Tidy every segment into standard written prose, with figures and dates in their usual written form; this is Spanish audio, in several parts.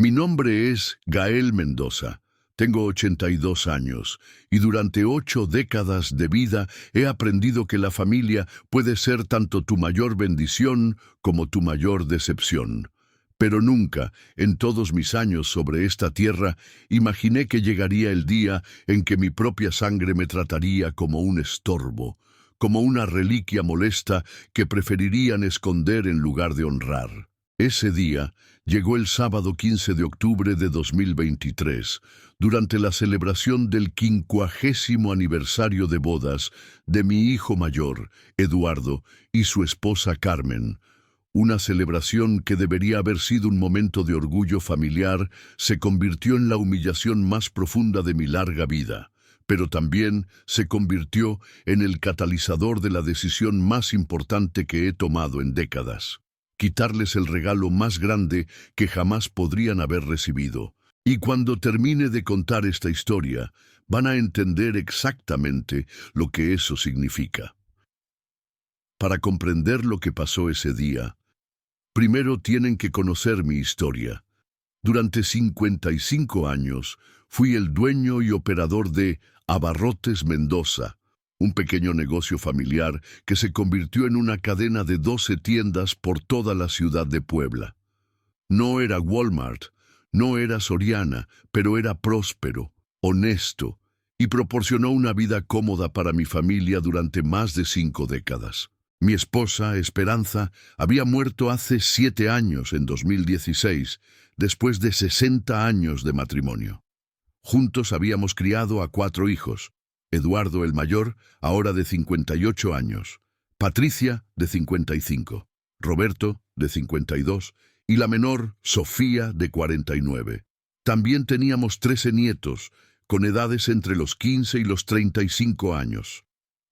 Mi nombre es Gael Mendoza. Tengo 82 años y durante 8 décadas de vida he aprendido que la familia puede ser tanto tu mayor bendición como tu mayor decepción. Pero nunca, en todos mis años sobre esta tierra, imaginé que llegaría el día en que mi propia sangre me trataría como un estorbo, como una reliquia molesta que preferirían esconder en lugar de honrar. Ese día llegó el sábado 15 de octubre de 2023, durante la celebración del 50º aniversario de bodas de mi hijo mayor, Eduardo, y su esposa Carmen. Una celebración que debería haber sido un momento de orgullo familiar se convirtió en la humillación más profunda de mi larga vida, pero también se convirtió en el catalizador de la decisión más importante que he tomado en décadas: quitarles el regalo más grande que jamás podrían haber recibido. Y cuando termine de contar esta historia, van a entender exactamente lo que eso significa. Para comprender lo que pasó ese día, primero tienen que conocer mi historia. Durante 55 años fui el dueño y operador de Abarrotes Mendoza, un pequeño negocio familiar que se convirtió en una cadena de 12 tiendas por toda la ciudad de Puebla. No era Walmart, no era Soriana, pero era próspero, honesto y proporcionó una vida cómoda para mi familia durante más de 5 décadas. Mi esposa, Esperanza, había muerto hace 7 años, en 2016, después de 60 años de matrimonio. Juntos habíamos criado a 4 hijos: Eduardo el mayor, ahora de 58 años, Patricia, de 55, Roberto, de 52, y la menor, Sofía, de 49. También teníamos 13 nietos, con edades entre los 15 y los 35 años.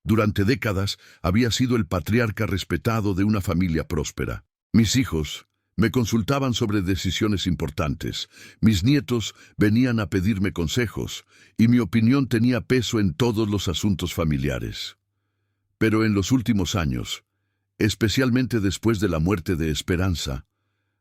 Durante décadas había sido el patriarca respetado de una familia próspera. Mis hijos me consultaban sobre decisiones importantes, mis nietos venían a pedirme consejos, y mi opinión tenía peso en todos los asuntos familiares. Pero en los últimos años, especialmente después de la muerte de Esperanza,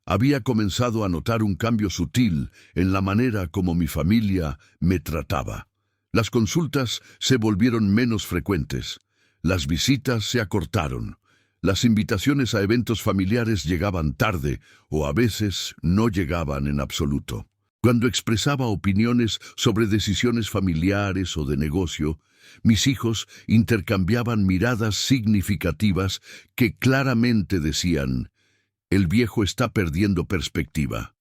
había comenzado a notar un cambio sutil en la manera como mi familia me trataba. Las consultas se volvieron menos frecuentes, las visitas se acortaron, las invitaciones a eventos familiares llegaban tarde o a veces no llegaban en absoluto. Cuando expresaba opiniones sobre decisiones familiares o de negocio, mis hijos intercambiaban miradas significativas que claramente decían: el viejo está perdiendo perspectiva.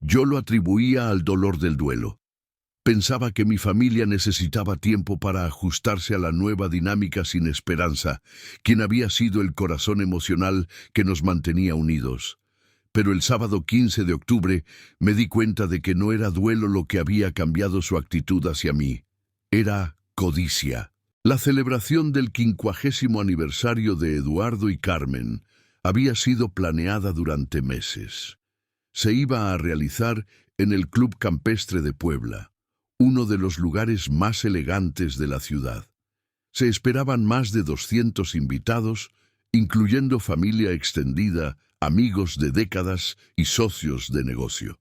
Yo lo atribuía al dolor del duelo. Pensaba que mi familia necesitaba tiempo para ajustarse a la nueva dinámica sin Esperanza, quien había sido el corazón emocional que nos mantenía unidos. Pero el sábado 15 de octubre me di cuenta de que no era duelo lo que había cambiado su actitud hacia mí. Era codicia. La celebración del 50º aniversario de Eduardo y Carmen había sido planeada durante meses. Se iba a realizar en el Club Campestre de Puebla, uno de los lugares más elegantes de la ciudad. Se esperaban más de 200 invitados, incluyendo familia extendida, amigos de décadas y socios de negocio.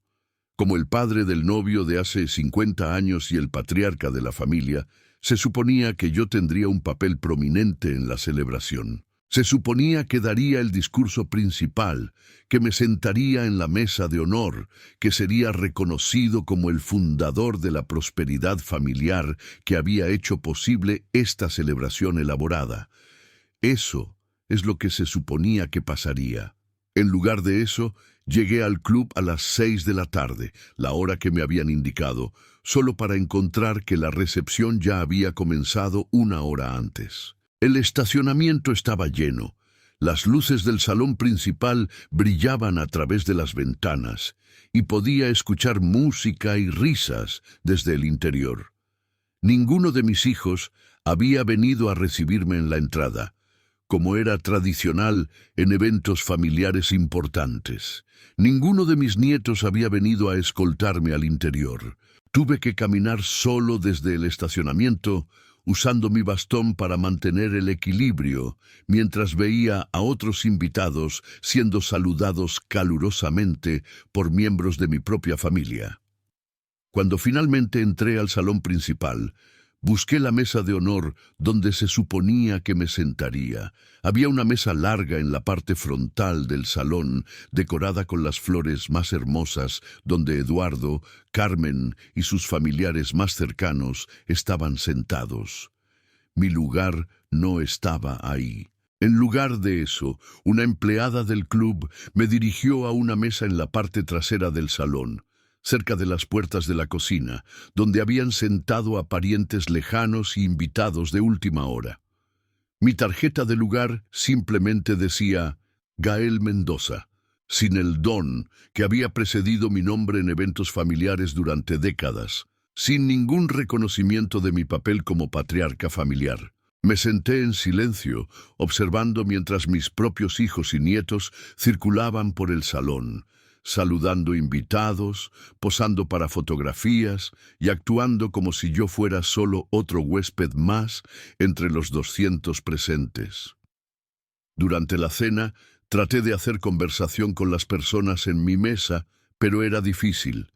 Como el padre del novio de hace 50 años y el patriarca de la familia, se suponía que yo tendría un papel prominente en la celebración. Se suponía que daría el discurso principal, que me sentaría en la mesa de honor, que sería reconocido como el fundador de la prosperidad familiar que había hecho posible esta celebración elaborada. Eso es lo que se suponía que pasaría. En lugar de eso, llegué al club a las 6 de la tarde, la hora que me habían indicado, solo para encontrar que la recepción ya había comenzado 1 hora antes. El estacionamiento estaba lleno. Las luces del salón principal brillaban a través de las ventanas y podía escuchar música y risas desde el interior. Ninguno de mis hijos había venido a recibirme en la entrada, como era tradicional en eventos familiares importantes. Ninguno de mis nietos había venido a escoltarme al interior. Tuve que caminar solo desde el estacionamiento, usando mi bastón para mantener el equilibrio, mientras veía a otros invitados siendo saludados calurosamente por miembros de mi propia familia. Cuando finalmente entré al salón principal, busqué la mesa de honor donde se suponía que me sentaría. Había una mesa larga en la parte frontal del salón, decorada con las flores más hermosas, donde Eduardo, Carmen y sus familiares más cercanos estaban sentados. Mi lugar no estaba ahí. En lugar de eso, una empleada del club me dirigió a una mesa en la parte trasera del salón, cerca de las puertas de la cocina, donde habían sentado a parientes lejanos y invitados de última hora. Mi tarjeta de lugar simplemente decía Gael Mendoza, sin el don que había precedido mi nombre en eventos familiares durante décadas, sin ningún reconocimiento de mi papel como patriarca familiar. Me senté en silencio, observando mientras mis propios hijos y nietos circulaban por el salón, saludando invitados, posando para fotografías y actuando como si yo fuera solo otro huésped más entre los 200 presentes. Durante la cena, traté de hacer conversación con las personas en mi mesa, pero era difícil.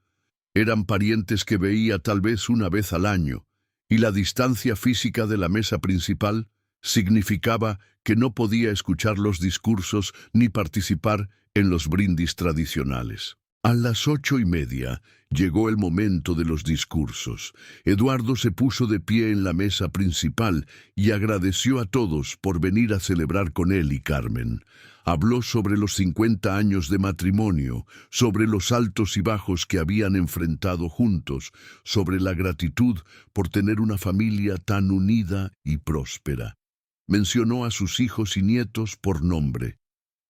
Eran parientes que veía tal vez una vez al año, y la distancia física de la mesa principal significaba que no podía escuchar los discursos ni participar en los brindis tradicionales. A las 8:30 llegó el momento de los discursos. Eduardo se puso de pie en la mesa principal y agradeció a todos por venir a celebrar con él y Carmen. Habló sobre los 50 años de matrimonio, sobre los altos y bajos que habían enfrentado juntos, sobre la gratitud por tener una familia tan unida y próspera. Mencionó a sus hijos y nietos por nombre.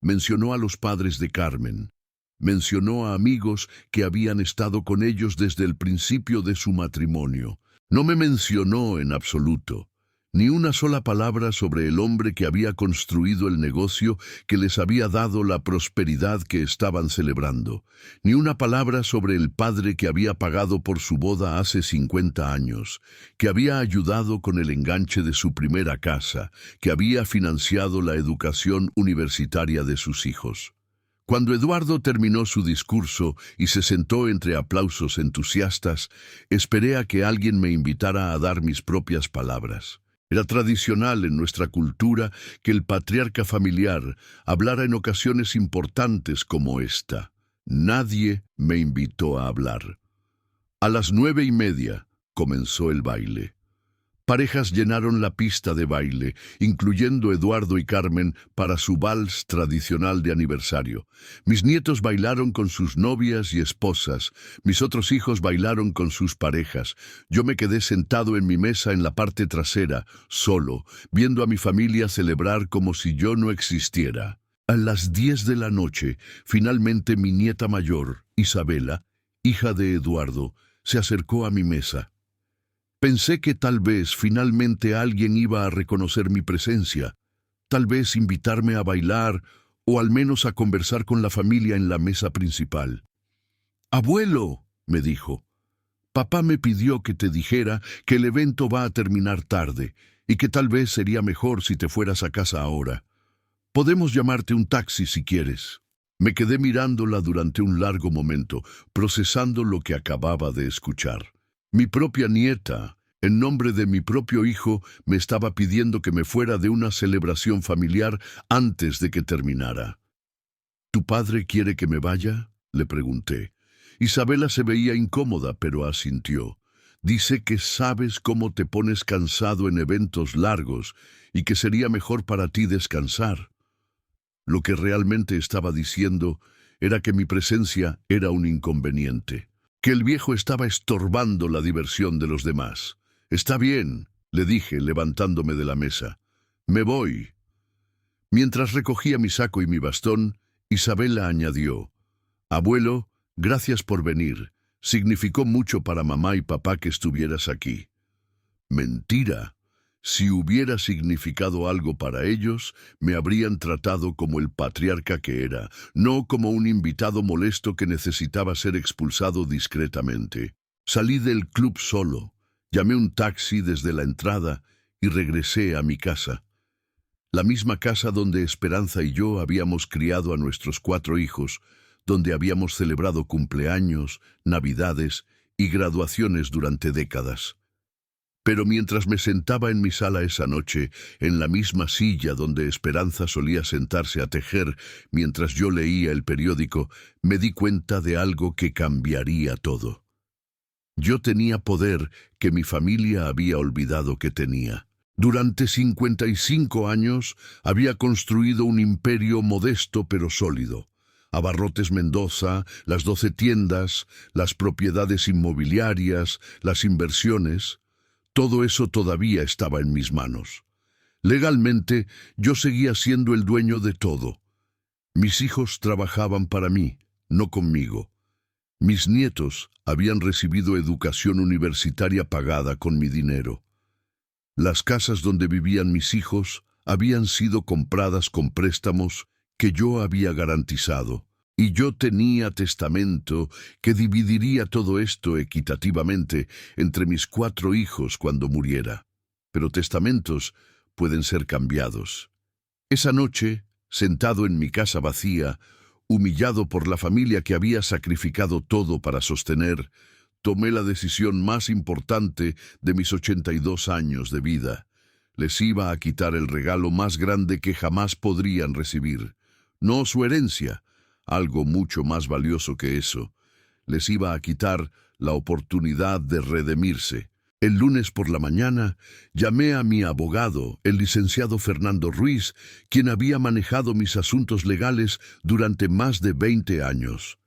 Mencionó a los padres de Carmen. Mencionó a amigos que habían estado con ellos desde el principio de su matrimonio. No me mencionó en absoluto ni una sola palabra sobre el hombre que había construido el negocio que les había dado la prosperidad que estaban celebrando, ni una palabra sobre el padre que había pagado por su boda hace 50 años, que había ayudado con el enganche de su primera casa, que había financiado la educación universitaria de sus hijos. Cuando Eduardo terminó su discurso y se sentó entre aplausos entusiastas, esperé a que alguien me invitara a dar mis propias palabras. Era tradicional en nuestra cultura que el patriarca familiar hablara en ocasiones importantes como esta. Nadie me invitó a hablar. A las 9:30 comenzó el baile. Parejas llenaron la pista de baile, incluyendo Eduardo y Carmen, para su vals tradicional de aniversario. Mis nietos bailaron con sus novias y esposas. Mis otros hijos bailaron con sus parejas. Yo me quedé sentado en mi mesa en la parte trasera, solo, viendo a mi familia celebrar como si yo no existiera. A las 10 de la noche, finalmente mi nieta mayor, Isabela, hija de Eduardo, se acercó a mi mesa. Pensé que tal vez finalmente alguien iba a reconocer mi presencia, tal vez invitarme a bailar o al menos a conversar con la familia en la mesa principal. «Abuelo», me dijo, «papá me pidió que te dijera que el evento va a terminar tarde y que tal vez sería mejor si te fueras a casa ahora. Podemos llamarte un taxi si quieres». Me quedé mirándola durante un largo momento, procesando lo que acababa de escuchar. Mi propia nieta, en nombre de mi propio hijo, me estaba pidiendo que me fuera de una celebración familiar antes de que terminara. «¿Tu padre quiere que me vaya?», le pregunté. Isabela se veía incómoda, pero asintió. «Dice que sabes cómo te pones cansado en eventos largos y que sería mejor para ti descansar». Lo que realmente estaba diciendo era que mi presencia era un inconveniente, que el viejo estaba estorbando la diversión de los demás. «Está bien», le dije, levantándome de la mesa. «Me voy». Mientras recogía mi saco y mi bastón, Isabela añadió: «Abuelo, gracias por venir. Significó mucho para mamá y papá que estuvieras aquí». Mentira. Si hubiera significado algo para ellos, me habrían tratado como el patriarca que era, no como un invitado molesto que necesitaba ser expulsado discretamente. Salí del club solo, Llamé un taxi desde la entrada y regresé a mi casa. La misma casa donde Esperanza y yo habíamos criado a nuestros 4 hijos, donde habíamos celebrado cumpleaños, navidades y graduaciones durante décadas. Pero mientras me sentaba en mi sala esa noche, en la misma silla donde Esperanza solía sentarse a tejer mientras yo leía el periódico, me di cuenta de algo que cambiaría todo. Yo tenía poder que mi familia había olvidado que tenía. Durante 55 años había construido un imperio modesto pero sólido. Abarrotes Mendoza, las 12 tiendas, las propiedades inmobiliarias, las inversiones, todo eso todavía estaba en mis manos. Legalmente, yo seguía siendo el dueño de todo. Mis hijos trabajaban para mí, no conmigo. Mis nietos habían recibido educación universitaria pagada con mi dinero. Las casas donde vivían mis hijos habían sido compradas con préstamos que yo había garantizado, y yo tenía testamento que dividiría todo esto equitativamente entre mis 4 hijos cuando muriera. Pero testamentos pueden ser cambiados. Esa noche, sentado en mi casa vacía, humillado por la familia que había sacrificado todo para sostener, tomé la decisión más importante de mis 82 años de vida. Les iba a quitar el regalo más grande que jamás podrían recibir. No su herencia, algo mucho más valioso que eso. Les iba a quitar la oportunidad de redimirse. El lunes por la mañana llamé a mi abogado, el licenciado Fernando Ruiz, quien había manejado mis asuntos legales durante más de 20 años.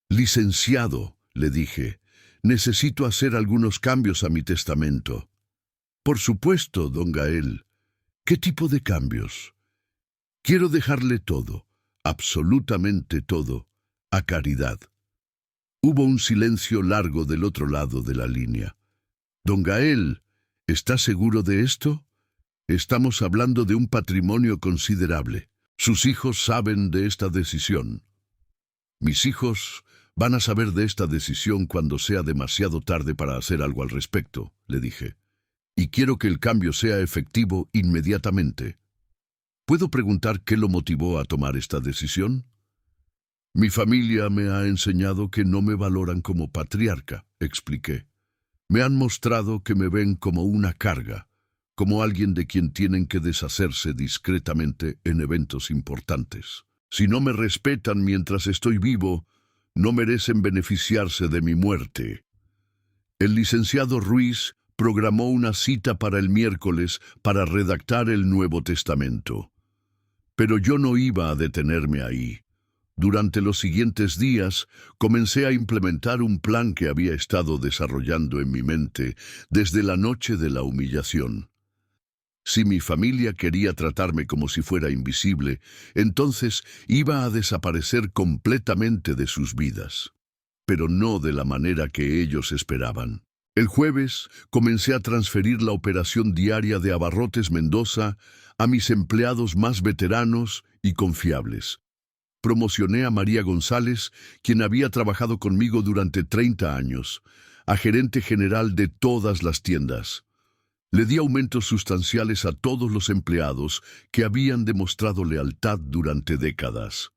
«Licenciado», le dije, «necesito hacer algunos cambios a mi testamento». «Por supuesto, don Gael». «¿Qué tipo de cambios?» «Quiero dejarle todo, absolutamente todo, a Caridad». Hubo un silencio largo del otro lado de la línea. «Don Gael, ¿está seguro de esto? Estamos hablando de un patrimonio considerable. Sus hijos saben de esta decisión». «Mis hijos van a saber de esta decisión cuando sea demasiado tarde para hacer algo al respecto», le dije. «Y quiero que el cambio sea efectivo inmediatamente». «¿Puedo preguntar qué lo motivó a tomar esta decisión?» «Mi familia me ha enseñado que no me valoran como patriarca», expliqué. «Me han mostrado que me ven como una carga, como alguien de quien tienen que deshacerse discretamente en eventos importantes. Si no me respetan mientras estoy vivo, no merecen beneficiarse de mi muerte». El licenciado Ruiz programó una cita para el miércoles para redactar el Nuevo Testamento. Pero yo no iba a detenerme ahí. Durante los siguientes días comencé a implementar un plan que había estado desarrollando en mi mente desde la noche de la humillación. Si mi familia quería tratarme como si fuera invisible, entonces iba a desaparecer completamente de sus vidas. Pero no de la manera que ellos esperaban. El jueves comencé a transferir la operación diaria de Abarrotes Mendoza a mis empleados más veteranos y confiables. Promocioné a María González, quien había trabajado conmigo durante 30 años, a gerente general de todas las tiendas. Le di aumentos sustanciales a todos los empleados que habían demostrado lealtad durante décadas.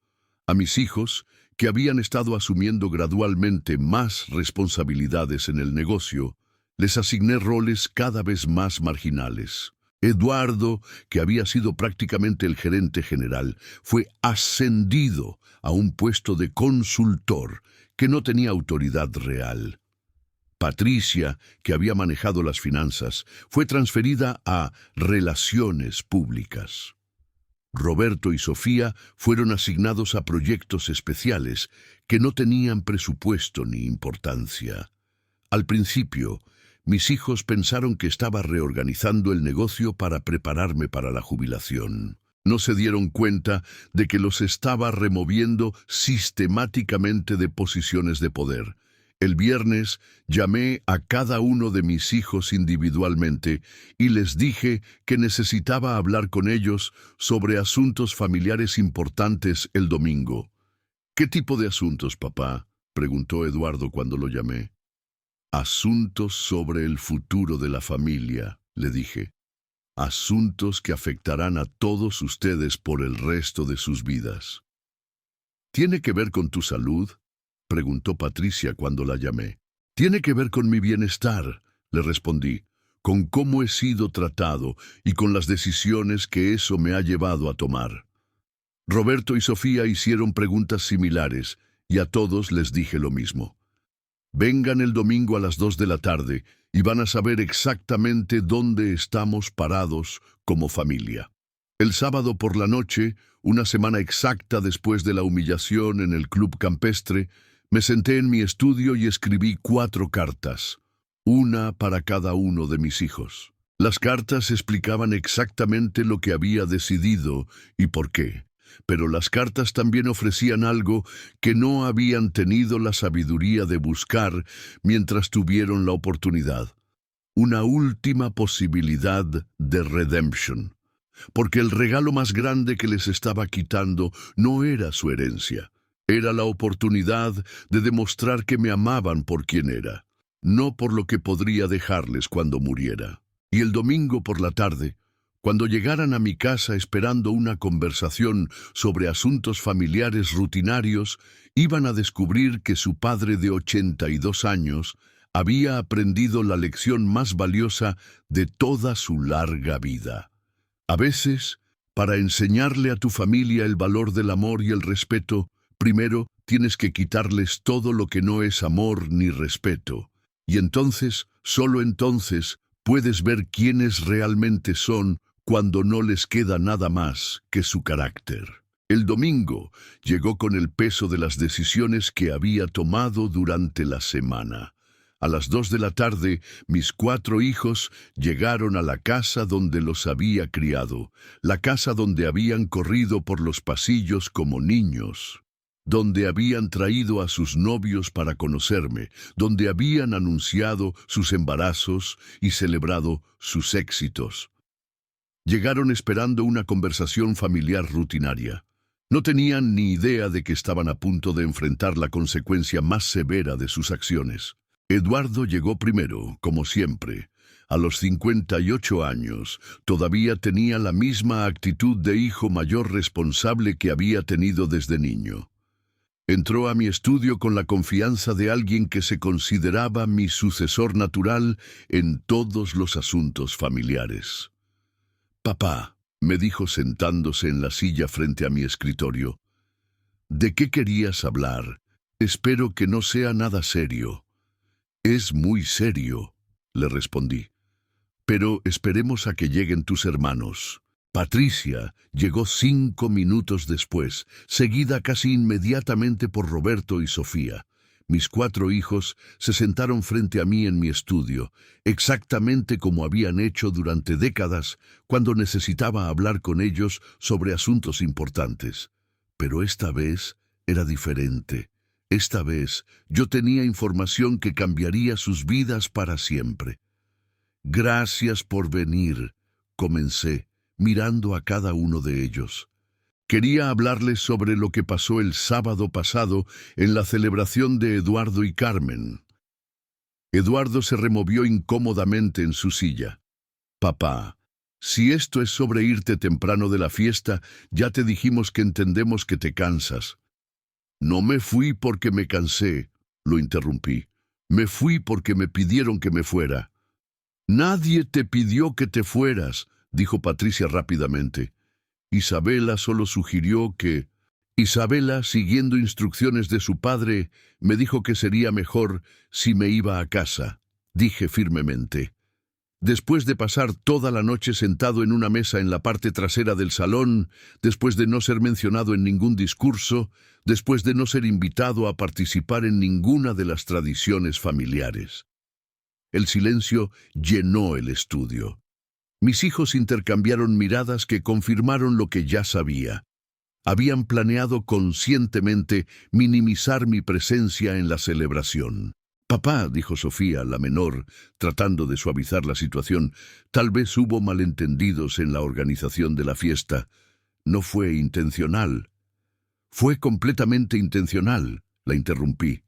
A mis hijos, que habían estado asumiendo gradualmente más responsabilidades en el negocio, les asigné roles cada vez más marginales. Eduardo, que había sido prácticamente el gerente general, fue ascendido a un puesto de consultor que no tenía autoridad real. Patricia, que había manejado las finanzas, fue transferida a relaciones públicas. Roberto y Sofía fueron asignados a proyectos especiales que no tenían presupuesto ni importancia. Al principio, mis hijos pensaron que estaba reorganizando el negocio para prepararme para la jubilación. No se dieron cuenta de que los estaba removiendo sistemáticamente de posiciones de poder. El viernes llamé a cada uno de mis hijos individualmente y les dije que necesitaba hablar con ellos sobre asuntos familiares importantes el domingo. «¿Qué tipo de asuntos, papá?», preguntó Eduardo cuando lo llamé. Asuntos sobre el futuro de la familia, le dije. Asuntos que afectarán a todos ustedes por el resto de sus vidas. ¿Tiene que ver con tu salud?, preguntó Patricia cuando la llamé. Tiene que ver con mi bienestar, le respondí, con cómo he sido tratado y con las decisiones que eso me ha llevado a tomar. Roberto y Sofía hicieron preguntas similares y a todos les dije lo mismo. Vengan el domingo a las 2 de la tarde y van a saber exactamente dónde estamos parados como familia. El sábado por la noche, una semana exacta después de la humillación en el club campestre, me senté en mi estudio y escribí 4 cartas, una para cada uno de mis hijos. Las cartas explicaban exactamente lo que había decidido y por qué, pero las cartas también ofrecían algo que no habían tenido la sabiduría de buscar mientras tuvieron la oportunidad. Una última posibilidad de redemption. Porque el regalo más grande que les estaba quitando no era su herencia. Era la oportunidad de demostrar que me amaban por quien era, no por lo que podría dejarles cuando muriera. Y el domingo por la tarde, cuando llegaran a mi casa esperando una conversación sobre asuntos familiares rutinarios, iban a descubrir que su padre de 82 años había aprendido la lección más valiosa de toda su larga vida. A veces, para enseñarle a tu familia el valor del amor y el respeto, primero tienes que quitarles todo lo que no es amor ni respeto. Y entonces, solo entonces, puedes ver quiénes realmente son cuando no les queda nada más que su carácter. El domingo llegó con el peso de las decisiones que había tomado durante la semana. A las 2 de la tarde, mis 4 hijos llegaron a la casa donde los había criado, la casa donde habían corrido por los pasillos como niños, donde habían traído a sus novios para conocerme, donde habían anunciado sus embarazos y celebrado sus éxitos. Llegaron esperando una conversación familiar rutinaria. No tenían ni idea de que estaban a punto de enfrentar la consecuencia más severa de sus acciones. Eduardo llegó primero, como siempre. A los 58 años, todavía tenía la misma actitud de hijo mayor responsable que había tenido desde niño. Entró a mi estudio con la confianza de alguien que se consideraba mi sucesor natural en todos los asuntos familiares. «Papá», me dijo sentándose en la silla frente a mi escritorio, «¿de qué querías hablar? Espero que no sea nada serio». «Es muy serio», le respondí. «Pero esperemos a que lleguen tus hermanos». Patricia llegó 5 minutos después, seguida casi inmediatamente por Roberto y Sofía. Mis 4 hijos se sentaron frente a mí en mi estudio, exactamente como habían hecho durante décadas cuando necesitaba hablar con ellos sobre asuntos importantes. Pero esta vez era diferente. Esta vez yo tenía información que cambiaría sus vidas para siempre. «Gracias por venir», comencé, mirando a cada uno de ellos. Quería hablarles sobre lo que pasó el sábado pasado en la celebración de Eduardo y Carmen. Eduardo se removió incómodamente en su silla. «Papá, si esto es sobre irte temprano de la fiesta, ya te dijimos que entendemos que te cansas». «No me fui porque me cansé», lo interrumpí. «Me fui porque me pidieron que me fuera». «Nadie te pidió que te fueras», dijo Patricia rápidamente. «Isabela solo sugirió que...». Isabela, siguiendo instrucciones de su padre, me dijo que sería mejor si me iba a casa, dije firmemente. Después de pasar toda la noche sentado en una mesa en la parte trasera del salón, después de no ser mencionado en ningún discurso, después de no ser invitado a participar en ninguna de las tradiciones familiares. El silencio llenó el estudio. Mis hijos intercambiaron miradas que confirmaron lo que ya sabía. Habían planeado conscientemente minimizar mi presencia en la celebración. «Papá», dijo Sofía, la menor, tratando de suavizar la situación, «tal vez hubo malentendidos en la organización de la fiesta. No fue intencional». «Fue completamente intencional», la interrumpí.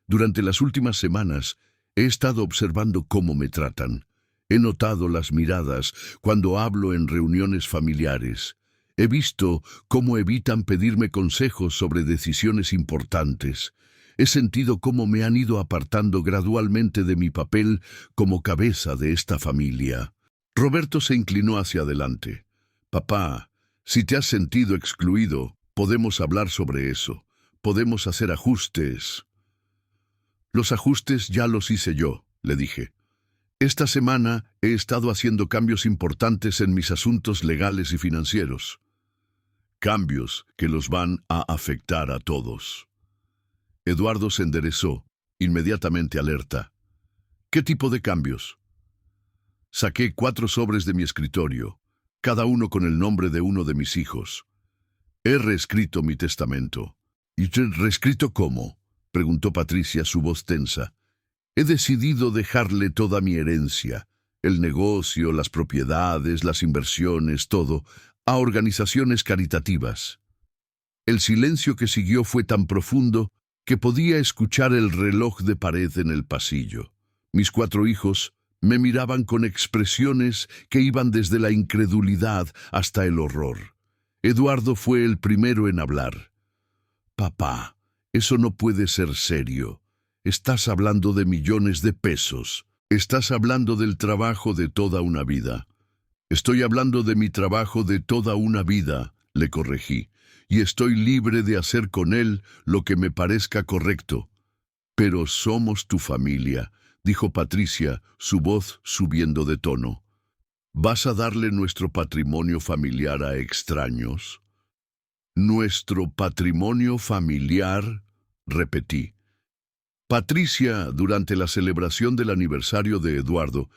«Durante las últimas semanas He estado observando cómo me tratan. He notado las miradas cuando hablo en reuniones familiares. He visto cómo evitan pedirme consejos sobre decisiones importantes. He sentido cómo me han ido apartando gradualmente de mi papel como cabeza de esta familia. Roberto se inclinó hacia adelante. Papá, si te has sentido excluido, podemos hablar sobre eso. Podemos hacer ajustes. Los ajustes ya los hice yo, le dije. Esta semana he estado haciendo cambios importantes en mis asuntos legales y financieros. Cambios que los van a afectar a todos. Eduardo se enderezó, inmediatamente alerta. ¿Qué tipo de cambios? Saqué 4 sobres de mi escritorio, cada uno con el nombre de uno de mis hijos. He reescrito mi testamento. ¿Y reescrito cómo?, preguntó Patricia, su voz tensa. He decidido dejarle toda mi herencia, el negocio, las propiedades, las inversiones, todo, a organizaciones caritativas. El silencio que siguió fue tan profundo que podía escuchar el reloj de pared en el pasillo. Mis 4 hijos me miraban con expresiones que iban desde la incredulidad hasta el horror. Eduardo fue el primero en hablar. Papá, eso no puede ser serio. Estás hablando de millones de pesos. Estás hablando del trabajo de toda una vida. Estoy hablando de mi trabajo de toda una vida, le corregí, y estoy libre de hacer con él lo que me parezca correcto. Pero somos tu familia, dijo Patricia, su voz subiendo de tono. ¿Vas a darle nuestro patrimonio familiar a extraños? ¿Nuestro patrimonio familiar?, repetí. Patricia, durante la celebración del aniversario de Eduardo,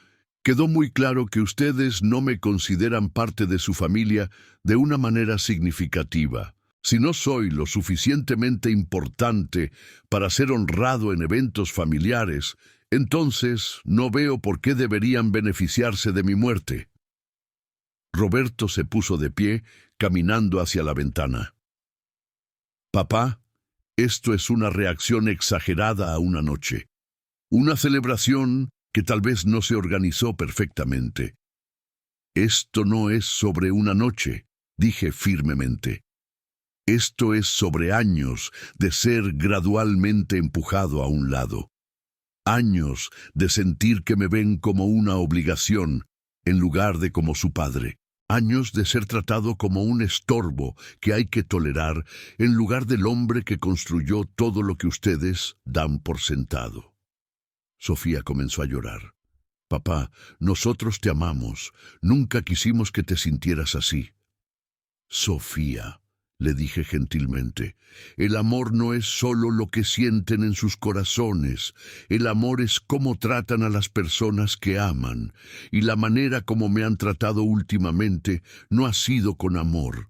quedó muy claro que ustedes no me consideran parte de su familia de una manera significativa. Si no soy lo suficientemente importante para ser honrado en eventos familiares, entonces no veo por qué deberían beneficiarse de mi muerte. Roberto se puso de pie, caminando hacia la ventana. Papá, esto es una reacción exagerada a una noche. Una celebración que tal vez no se organizó perfectamente. Esto no es sobre una noche, dije firmemente. Esto es sobre años de ser gradualmente empujado a un lado. Años de sentir que me ven como una obligación, en lugar de como su padre. Años de ser tratado como un estorbo que hay que tolerar, en lugar del hombre que construyó todo lo que ustedes dan por sentado. Sofía comenzó a llorar. Papá, nosotros te amamos. Nunca quisimos que te sintieras así. Sofía, le dije gentilmente, el amor no es solo lo que sienten en sus corazones. El amor es cómo tratan a las personas que aman, y la manera como me han tratado últimamente no ha sido con amor.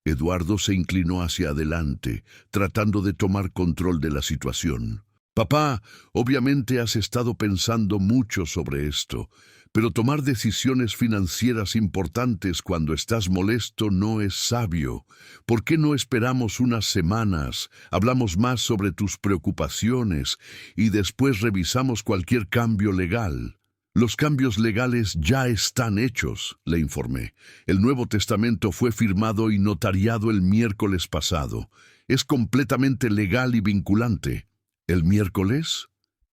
Eduardo se inclinó hacia adelante, tratando de tomar control de la situación. Papá, obviamente has estado pensando mucho sobre esto, pero tomar decisiones financieras importantes cuando estás molesto no es sabio. ¿Por qué no esperamos unas semanas, hablamos más sobre tus preocupaciones y después revisamos cualquier cambio legal? Los cambios legales ya están hechos, le informé. El Nuevo Testamento fue firmado y notariado el miércoles pasado. Es completamente legal y vinculante. ¿El miércoles?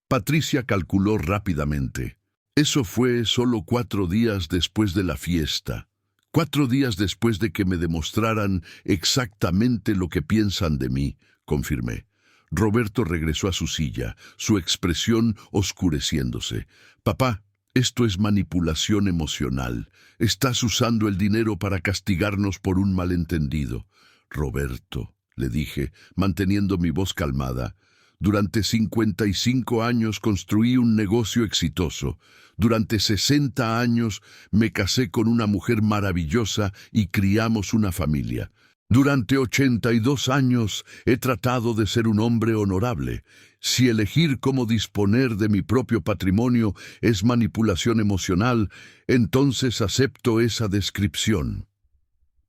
Patricia calculó rápidamente. Eso fue solo 4 días después de la fiesta. 4 días después de que me demostraran exactamente lo que piensan de mí, confirmé. Roberto regresó a su silla, su expresión oscureciéndose. Papá, esto es manipulación emocional. Estás usando el dinero para castigarnos por un malentendido. Roberto, le dije, manteniendo mi voz calmada, durante 55 años construí un negocio exitoso. Durante 60 años me casé con una mujer maravillosa y criamos una familia. Durante 82 años he tratado de ser un hombre honorable. Si elegir cómo disponer de mi propio patrimonio es manipulación emocional, entonces acepto esa descripción.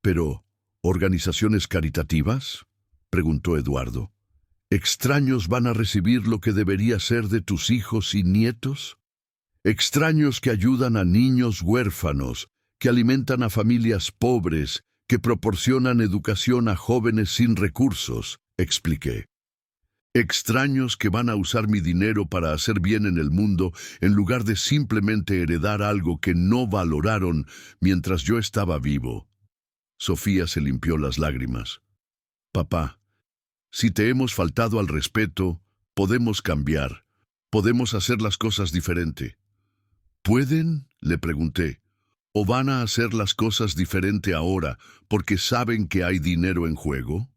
Pero, ¿organizaciones caritativas?, preguntó Eduardo. ¿Extraños van a recibir lo que debería ser de tus hijos y nietos? Extraños que ayudan a niños huérfanos, que alimentan a familias pobres, que proporcionan educación a jóvenes sin recursos, expliqué. Extraños que van a usar mi dinero para hacer bien en el mundo en lugar de simplemente heredar algo que no valoraron mientras yo estaba vivo. Sofía se limpió las lágrimas. Papá, si te hemos faltado al respeto, podemos cambiar. Podemos hacer las cosas diferente. ¿Pueden?, le pregunté. ¿O van a hacer las cosas diferente ahora porque saben que hay dinero en juego?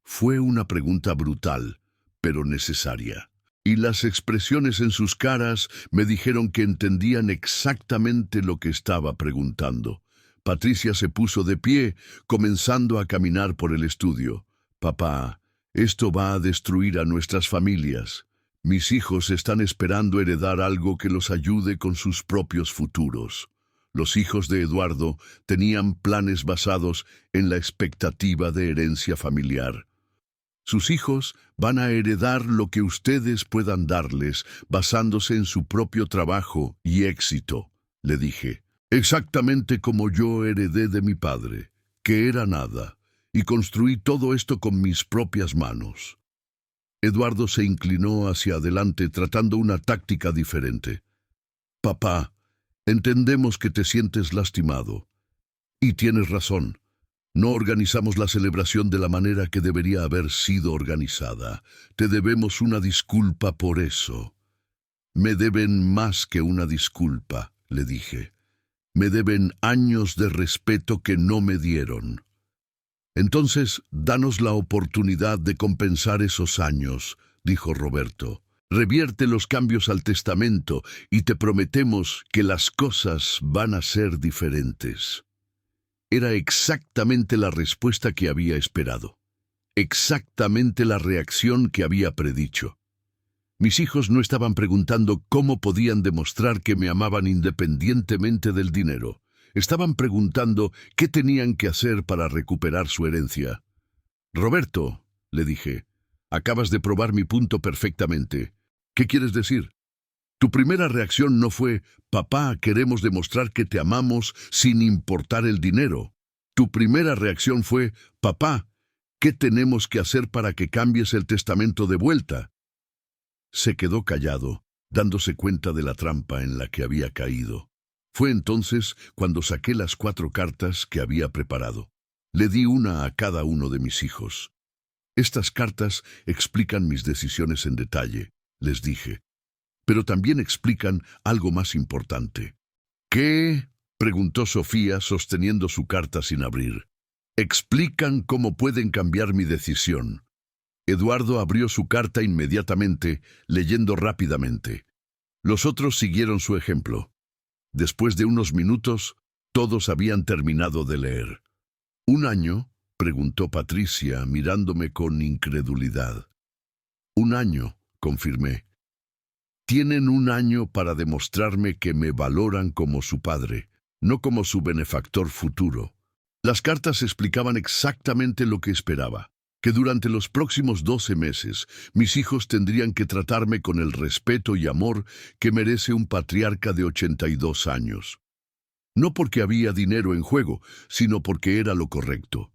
Fue una pregunta brutal, pero necesaria. Y las expresiones en sus caras me dijeron que entendían exactamente lo que estaba preguntando. Patricia se puso de pie, comenzando a caminar por el estudio. Papá, esto va a destruir a nuestras familias. Mis hijos están esperando heredar algo que los ayude con sus propios futuros. Los hijos de Eduardo tenían planes basados en la expectativa de herencia familiar. Sus hijos van a heredar lo que ustedes puedan darles basándose en su propio trabajo y éxito, le dije. Exactamente como yo heredé de mi padre, que era nada, y construí todo esto con mis propias manos. Eduardo se inclinó hacia adelante tratando una táctica diferente. Papá, entendemos que te sientes lastimado. Y tienes razón. No organizamos la celebración de la manera que debería haber sido organizada. Te debemos una disculpa por eso. Me deben más que una disculpa, le dije. Me deben años de respeto que no me dieron. Entonces, danos la oportunidad de compensar esos años, dijo Roberto. Revierte los cambios al testamento y te prometemos que las cosas van a ser diferentes. Era exactamente la respuesta que había esperado. Exactamente la reacción que había predicho. Mis hijos no estaban preguntando cómo podían demostrar que me amaban independientemente del dinero. Estaban preguntando qué tenían que hacer para recuperar su herencia. Roberto, le dije, acabas de probar mi punto perfectamente. ¿Qué quieres decir? Tu primera reacción no fue, papá, queremos demostrar que te amamos sin importar el dinero. Tu primera reacción fue, papá, ¿qué tenemos que hacer para que cambies el testamento de vuelta? Se quedó callado, dándose cuenta de la trampa en la que había caído. Fue entonces cuando saqué las 4 cartas que había preparado. Le di una a cada uno de mis hijos. Estas cartas explican mis decisiones en detalle, les dije. Pero también explican algo más importante. ¿Qué?, preguntó Sofía sosteniendo su carta sin abrir. Explican cómo pueden cambiar mi decisión. Eduardo abrió su carta inmediatamente, leyendo rápidamente. Los otros siguieron su ejemplo. Después de unos minutos, todos habían terminado de leer. ¿Un año?, preguntó Patricia, mirándome con incredulidad. 1 año, confirmé. Tienen 1 año para demostrarme que me valoran como su padre, no como su benefactor futuro. Las cartas explicaban exactamente lo que esperaba, que durante los próximos 12 meses mis hijos tendrían que tratarme con el respeto y amor que merece un patriarca de 82 años. No porque había dinero en juego, sino porque era lo correcto.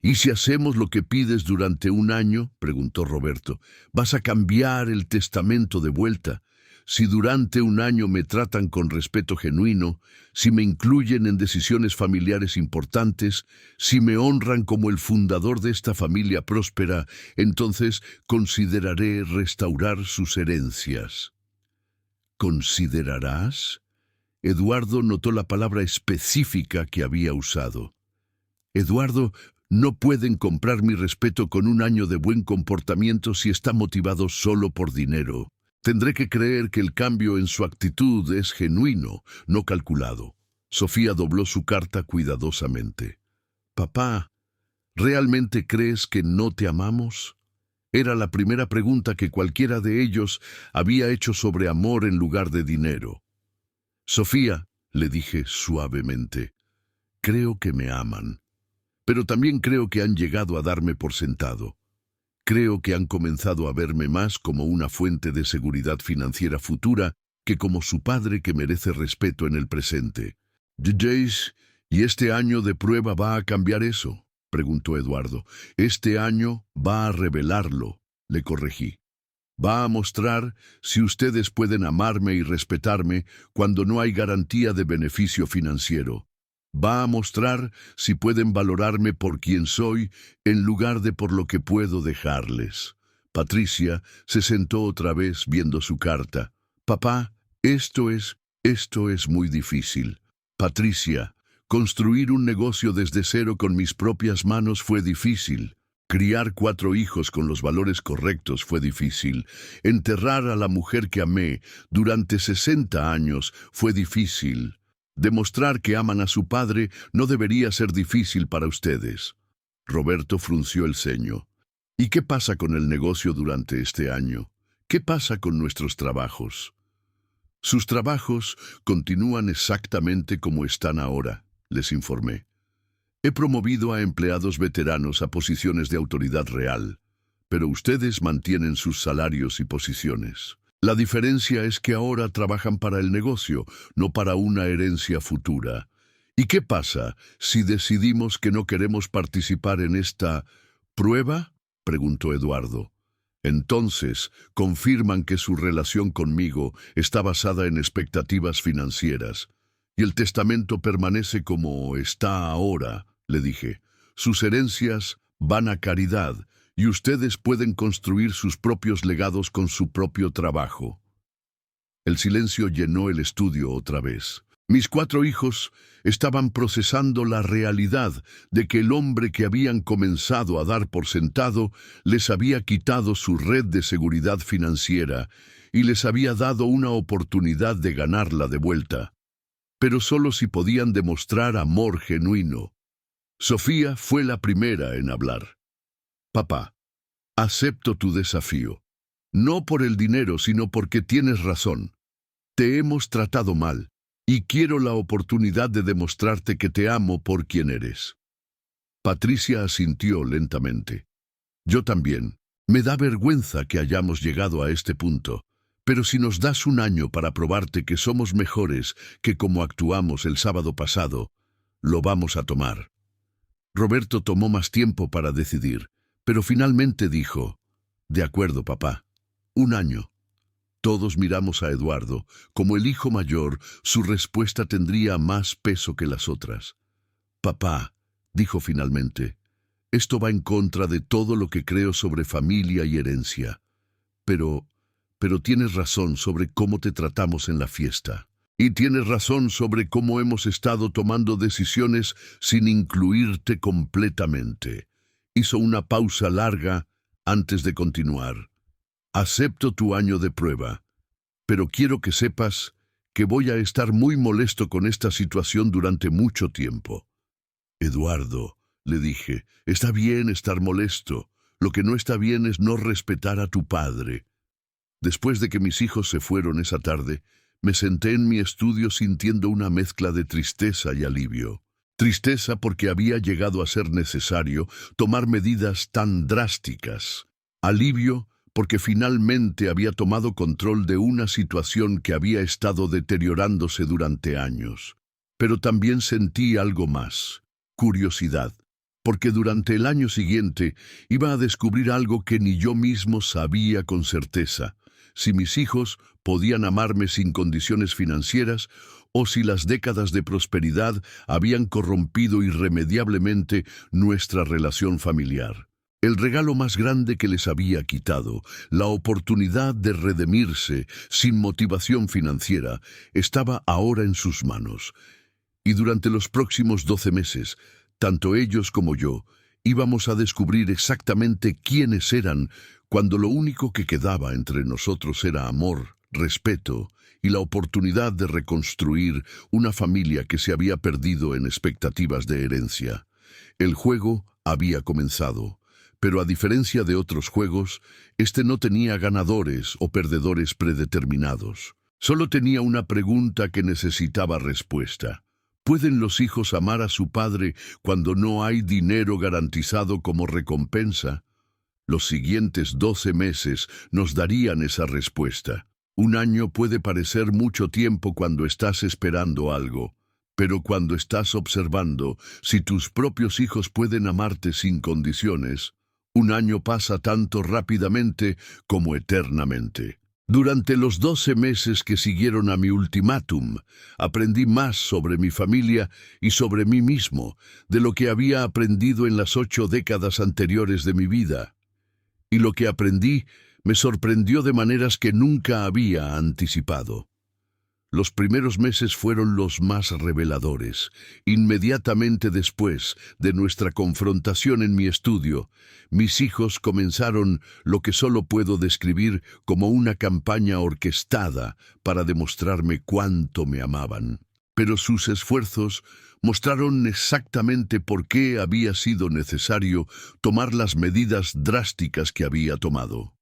¿Y si hacemos lo que pides durante 1 año?, preguntó Roberto. ¿Vas a cambiar el testamento de vuelta? Si durante 1 año me tratan con respeto genuino, si me incluyen en decisiones familiares importantes, si me honran como el fundador de esta familia próspera, entonces consideraré restaurar sus herencias. ¿Considerarás? Eduardo notó la palabra específica que había usado. Eduardo, no pueden comprar mi respeto con 1 año de buen comportamiento si está motivado solo por dinero. Tendré que creer que el cambio en su actitud es genuino, no calculado. Sofía dobló su carta cuidadosamente. Papá, ¿realmente crees que no te amamos? Era la primera pregunta que cualquiera de ellos había hecho sobre amor en lugar de dinero. Sofía, le dije suavemente, creo que me aman, pero también creo que han llegado a darme por sentado. Creo que han comenzado a verme más como una fuente de seguridad financiera futura que como su padre que merece respeto en el presente. Jace, ¿y este año de prueba va a cambiar eso?, preguntó Eduardo. Este año va a revelarlo, le corregí. Va a mostrar si ustedes pueden amarme y respetarme cuando no hay garantía de beneficio financiero. Va a mostrar si pueden valorarme por quien soy en lugar de por lo que puedo dejarles. Patricia se sentó otra vez viendo su carta. Papá, esto es muy difícil. Patricia, construir un negocio desde cero con mis propias manos fue difícil. Criar 4 hijos con los valores correctos fue difícil. Enterrar a la mujer que amé durante 60 años fue difícil. Demostrar que aman a su padre no debería ser difícil para ustedes. Roberto frunció el ceño. ¿Y qué pasa con el negocio durante este año? ¿Qué pasa con nuestros trabajos? Sus trabajos continúan exactamente como están ahora, les informé. He promovido a empleados veteranos a posiciones de autoridad real, pero ustedes mantienen sus salarios y posiciones. La diferencia es que ahora trabajan para el negocio, no para una herencia futura. ¿Y qué pasa si decidimos que no queremos participar en esta prueba?, preguntó Eduardo. Entonces, confirman que su relación conmigo está basada en expectativas financieras, y el testamento permanece como está ahora, le dije. Sus herencias van a caridad, y ustedes pueden construir sus propios legados con su propio trabajo. El silencio llenó el estudio otra vez. Mis 4 hijos estaban procesando la realidad de que el hombre que habían comenzado a dar por sentado les había quitado su red de seguridad financiera y les había dado una oportunidad de ganarla de vuelta. Pero solo si podían demostrar amor genuino. Sofía fue la primera en hablar. Papá, acepto tu desafío. No por el dinero, sino porque tienes razón. Te hemos tratado mal. Y quiero la oportunidad de demostrarte que te amo por quien eres. Patricia asintió lentamente. Yo también. Me da vergüenza que hayamos llegado a este punto, pero si nos das un año para probarte que somos mejores que como actuamos el sábado pasado, lo vamos a tomar. Roberto tomó más tiempo para decidir, pero finalmente dijo, de acuerdo, papá, 1 año. Todos miramos a Eduardo. Como el hijo mayor, su respuesta tendría más peso que las otras. Papá, dijo finalmente, esto va en contra de todo lo que creo sobre familia y herencia. Pero tienes razón sobre cómo te tratamos en la fiesta. Y tienes razón sobre cómo hemos estado tomando decisiones sin incluirte completamente. Hizo una pausa larga antes de continuar. Acepto tu año de prueba, pero quiero que sepas que voy a estar muy molesto con esta situación durante mucho tiempo. Eduardo, le dije, está bien estar molesto. Lo que no está bien es no respetar a tu padre. Después de que mis hijos se fueron esa tarde, me senté en mi estudio sintiendo una mezcla de tristeza y alivio. Tristeza porque había llegado a ser necesario tomar medidas tan drásticas. Alivio porque finalmente había tomado control de una situación que había estado deteriorándose durante años. Pero también sentí algo más, curiosidad, porque durante el año siguiente iba a descubrir algo que ni yo mismo sabía con certeza, si mis hijos podían amarme sin condiciones financieras o si las décadas de prosperidad habían corrompido irremediablemente nuestra relación familiar. El regalo más grande que les había quitado, la oportunidad de redimirse sin motivación financiera, estaba ahora en sus manos. Y durante los próximos 12 meses, tanto ellos como yo, íbamos a descubrir exactamente quiénes eran cuando lo único que quedaba entre nosotros era amor, respeto y la oportunidad de reconstruir una familia que se había perdido en expectativas de herencia. El juego había comenzado. Pero a diferencia de otros juegos, este no tenía ganadores o perdedores predeterminados. Solo tenía una pregunta que necesitaba respuesta. ¿Pueden los hijos amar a su padre cuando no hay dinero garantizado como recompensa? Los siguientes 12 meses nos darían esa respuesta. Un año puede parecer mucho tiempo cuando estás esperando algo, pero cuando estás observando si tus propios hijos pueden amarte sin condiciones, un año pasa tanto rápidamente como eternamente. Durante los 12 meses que siguieron a mi ultimátum, aprendí más sobre mi familia y sobre mí mismo de lo que había aprendido en las 8 décadas anteriores de mi vida. Y lo que aprendí me sorprendió de maneras que nunca había anticipado. Los primeros meses fueron los más reveladores. Inmediatamente después de nuestra confrontación en mi estudio, mis hijos comenzaron lo que solo puedo describir como una campaña orquestada para demostrarme cuánto me amaban. Pero sus esfuerzos mostraron exactamente por qué había sido necesario tomar las medidas drásticas que había tomado.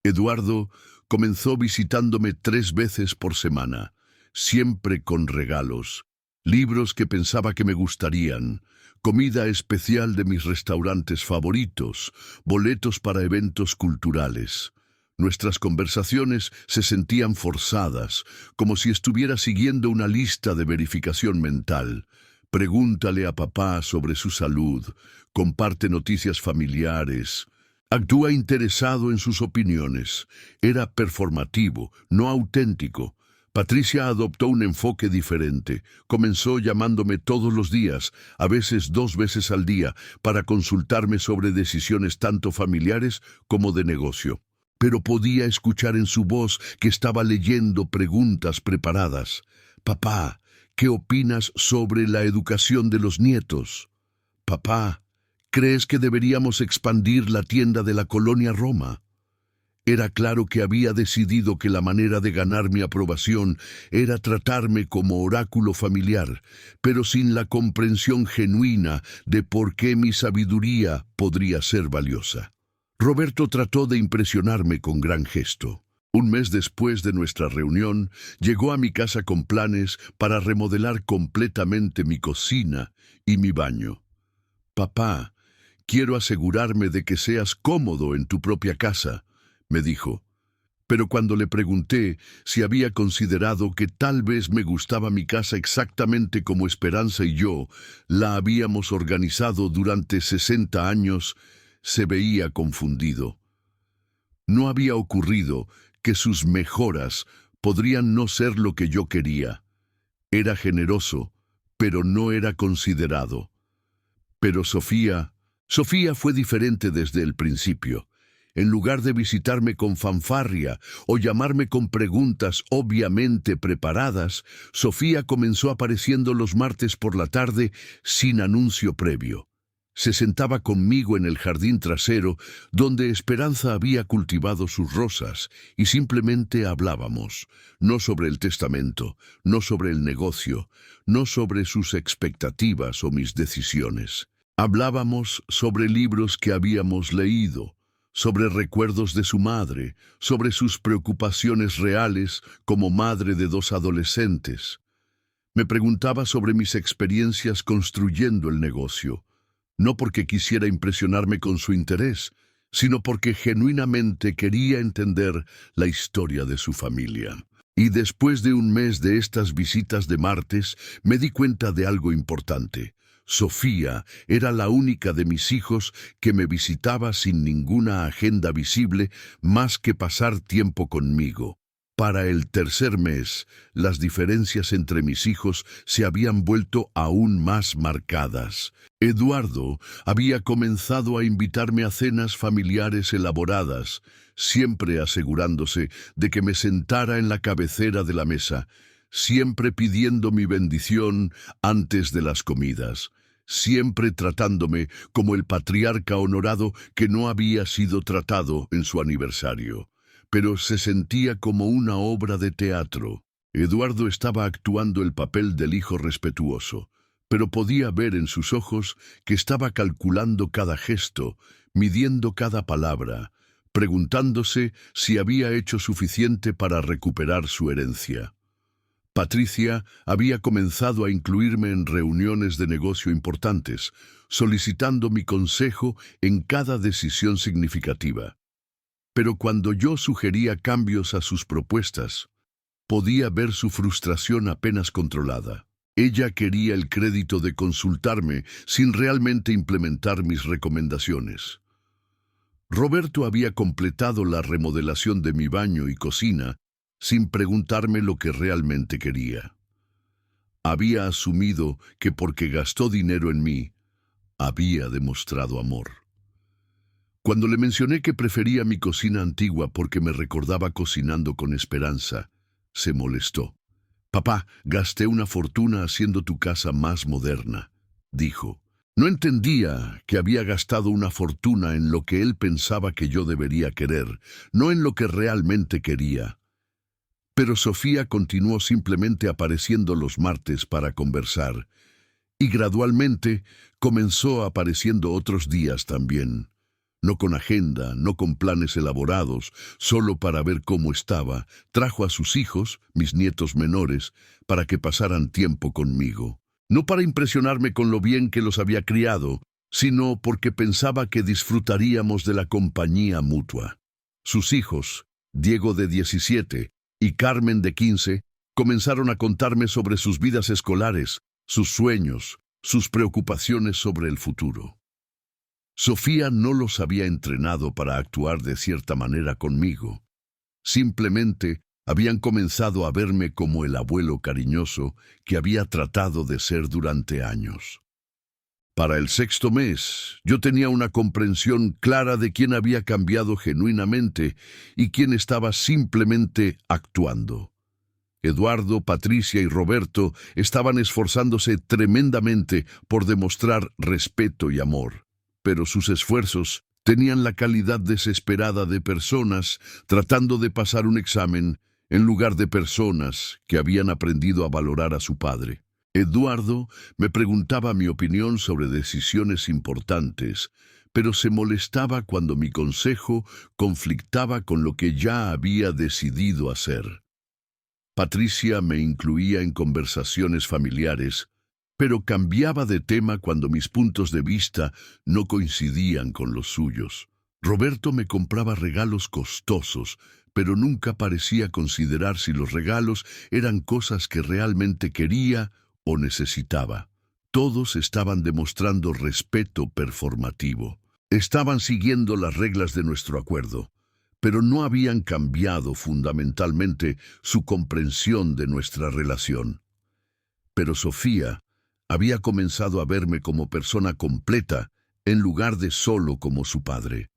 Eduardo comenzó visitándome 3 veces por semana, siempre con regalos, libros que pensaba que me gustarían, comida especial de mis restaurantes favoritos, boletos para eventos culturales. Nuestras conversaciones se sentían forzadas, como si estuviera siguiendo una lista de verificación mental. Pregúntale a papá sobre su salud, comparte noticias familiares. Actúa interesado en sus opiniones. Era performativo, no auténtico. Patricia adoptó un enfoque diferente. Comenzó llamándome todos los días, a veces 2 veces al día, para consultarme sobre decisiones tanto familiares como de negocio. Pero podía escuchar en su voz que estaba leyendo preguntas preparadas. Papá, ¿qué opinas sobre la educación de los nietos? Papá, ¿crees que deberíamos expandir la tienda de la colonia Roma? Era claro que había decidido que la manera de ganar mi aprobación era tratarme como oráculo familiar, pero sin la comprensión genuina de por qué mi sabiduría podría ser valiosa. Roberto trató de impresionarme con gran gesto. Un mes después de nuestra reunión, llegó a mi casa con planes para remodelar completamente mi cocina y mi baño. Papá, quiero asegurarme de que seas cómodo en tu propia casa, me dijo. Pero cuando le pregunté si había considerado que tal vez me gustaba mi casa exactamente como Esperanza y yo la habíamos organizado durante 60 años, se veía confundido. No había ocurrido que sus mejoras podrían no ser lo que yo quería. Era generoso, pero no era considerado. Pero Sofía fue diferente desde el principio. En lugar de visitarme con fanfarria o llamarme con preguntas obviamente preparadas, Sofía comenzó apareciendo los martes por la tarde sin anuncio previo. Se sentaba conmigo en el jardín trasero, donde Esperanza había cultivado sus rosas, y simplemente hablábamos, no sobre el testamento, no sobre el negocio, no sobre sus expectativas o mis decisiones. Hablábamos sobre libros que habíamos leído, sobre recuerdos de su madre, sobre sus preocupaciones reales como madre de 2 adolescentes. Me preguntaba sobre mis experiencias construyendo el negocio, no porque quisiera impresionarme con su interés, sino porque genuinamente quería entender la historia de su familia. Y después de un mes de estas visitas de martes, me di cuenta de algo importante. Sofía era la única de mis hijos que me visitaba sin ninguna agenda visible más que pasar tiempo conmigo. Para el tercer mes, las diferencias entre mis hijos se habían vuelto aún más marcadas. Eduardo había comenzado a invitarme a cenas familiares elaboradas, siempre asegurándose de que me sentara en la cabecera de la mesa, siempre pidiendo mi bendición antes de las comidas, siempre tratándome como el patriarca honorado que no había sido tratado en su aniversario. Pero se sentía como una obra de teatro. Eduardo estaba actuando el papel del hijo respetuoso, pero podía ver en sus ojos que estaba calculando cada gesto, midiendo cada palabra, preguntándose si había hecho suficiente para recuperar su herencia. Patricia había comenzado a incluirme en reuniones de negocio importantes, solicitando mi consejo en cada decisión significativa. Pero cuando yo sugería cambios a sus propuestas, podía ver su frustración apenas controlada. Ella quería el crédito de consultarme sin realmente implementar mis recomendaciones. Roberto había completado la remodelación de mi baño y cocina sin preguntarme lo que realmente quería. Había asumido que porque gastó dinero en mí, había demostrado amor. Cuando le mencioné que prefería mi cocina antigua porque me recordaba cocinando con esperanza, se molestó. «Papá, gasté una fortuna haciendo tu casa más moderna», dijo. No entendía que había gastado una fortuna en lo que él pensaba que yo debería querer, no en lo que realmente quería. Pero Sofía continuó simplemente apareciendo los martes para conversar, y gradualmente comenzó apareciendo otros días también. No con agenda, no con planes elaborados, solo para ver cómo estaba, trajo a sus hijos, mis nietos menores, para que pasaran tiempo conmigo. No para impresionarme con lo bien que los había criado, sino porque pensaba que disfrutaríamos de la compañía mutua. Sus hijos, Diego de 17 y Carmen de 15, comenzaron a contarme sobre sus vidas escolares, sus sueños, sus preocupaciones sobre el futuro. Sofía no los había entrenado para actuar de cierta manera conmigo. Simplemente habían comenzado a verme como el abuelo cariñoso que había tratado de ser durante años. Para el 6º mes, yo tenía una comprensión clara de quién había cambiado genuinamente y quién estaba simplemente actuando. Eduardo, Patricia y Roberto estaban esforzándose tremendamente por demostrar respeto y amor, pero sus esfuerzos tenían la calidad desesperada de personas tratando de pasar un examen en lugar de personas que habían aprendido a valorar a su padre. Eduardo me preguntaba mi opinión sobre decisiones importantes, pero se molestaba cuando mi consejo conflictaba con lo que ya había decidido hacer. Patricia me incluía en conversaciones familiares, pero cambiaba de tema cuando mis puntos de vista no coincidían con los suyos. Roberto me compraba regalos costosos, pero nunca parecía considerar si los regalos eran cosas que realmente quería o necesitaba. Todos estaban demostrando respeto performativo. Estaban siguiendo las reglas de nuestro acuerdo, pero no habían cambiado fundamentalmente su comprensión de nuestra relación. Pero Sofía había comenzado a verme como persona completa en lugar de solo como su padre.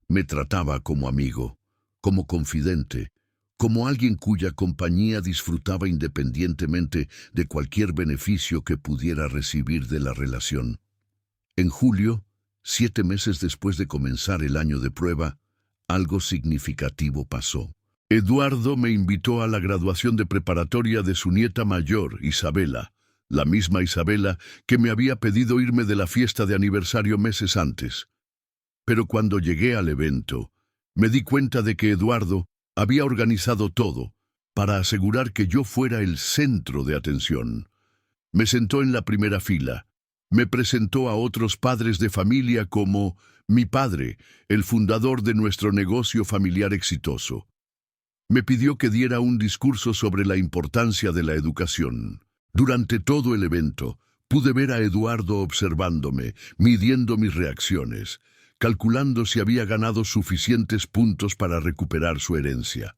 Me trataba como amigo, como confidente, como alguien cuya compañía disfrutaba independientemente de cualquier beneficio que pudiera recibir de la relación. En julio, 7 meses después de comenzar el año de prueba, algo significativo pasó. Eduardo me invitó a la graduación de preparatoria de su nieta mayor, Isabela, la misma Isabela que me había pedido irme de la fiesta de aniversario meses antes. Pero cuando llegué al evento, me di cuenta de que Eduardo había organizado todo para asegurar que yo fuera el centro de atención. Me sentó en la primera fila, me presentó a otros padres de familia como mi padre, el fundador de nuestro negocio familiar exitoso. Me pidió que diera un discurso sobre la importancia de la educación. Durante todo el evento, pude ver a Eduardo observándome, midiendo mis reacciones, calculando si había ganado suficientes puntos para recuperar su herencia.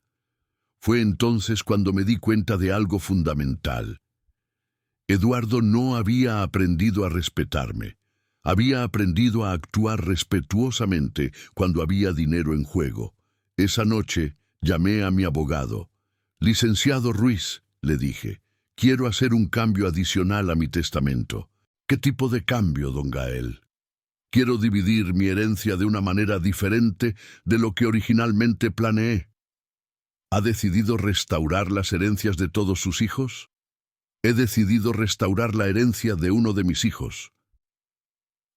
Fue entonces cuando me di cuenta de algo fundamental. Eduardo no había aprendido a respetarme. Había aprendido a actuar respetuosamente cuando había dinero en juego. Esa noche llamé a mi abogado. «Licenciado Ruiz», le dije, «quiero hacer un cambio adicional a mi testamento». «¿Qué tipo de cambio, don Gael?» «Quiero dividir mi herencia de una manera diferente de lo que originalmente planeé». ¿Ha decidido restaurar las herencias de todos sus hijos? He decidido restaurar la herencia de uno de mis hijos.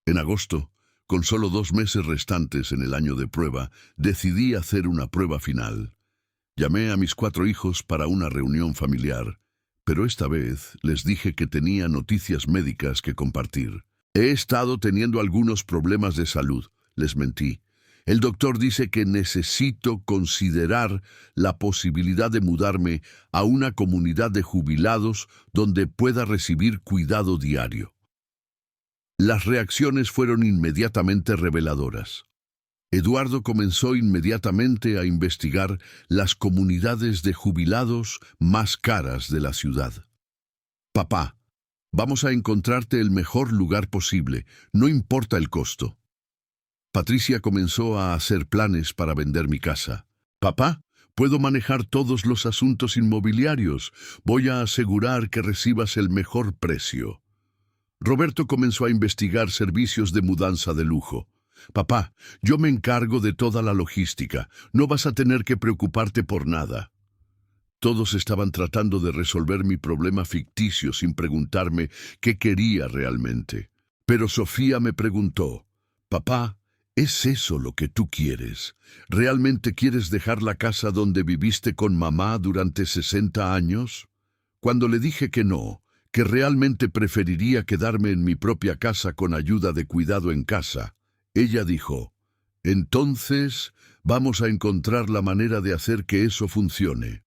En agosto, con solo 2 meses restantes en el año de prueba, decidí hacer una prueba final. Llamé a mis 4 hijos para una reunión familiar. Pero esta vez les dije que tenía noticias médicas que compartir. He estado teniendo algunos problemas de salud, les mentí. El doctor dice que necesito considerar la posibilidad de mudarme a una comunidad de jubilados donde pueda recibir cuidado diario. Las reacciones fueron inmediatamente reveladoras. Eduardo comenzó inmediatamente a investigar las comunidades de jubilados más caras de la ciudad. Papá, vamos a encontrarte el mejor lugar posible, no importa el costo. Patricia comenzó a hacer planes para vender mi casa. Papá, puedo manejar todos los asuntos inmobiliarios. Voy a asegurar que recibas el mejor precio. Roberto comenzó a investigar servicios de mudanza de lujo. Papá, yo me encargo de toda la logística. No vas a tener que preocuparte por nada. Todos estaban tratando de resolver mi problema ficticio sin preguntarme qué quería realmente. Pero Sofía me preguntó, papá, ¿es eso lo que tú quieres? ¿Realmente quieres dejar la casa donde viviste con mamá durante 60 años? Cuando le dije que no, que realmente preferiría quedarme en mi propia casa con ayuda de cuidado en casa, ella dijo, entonces vamos a encontrar la manera de hacer que eso funcione.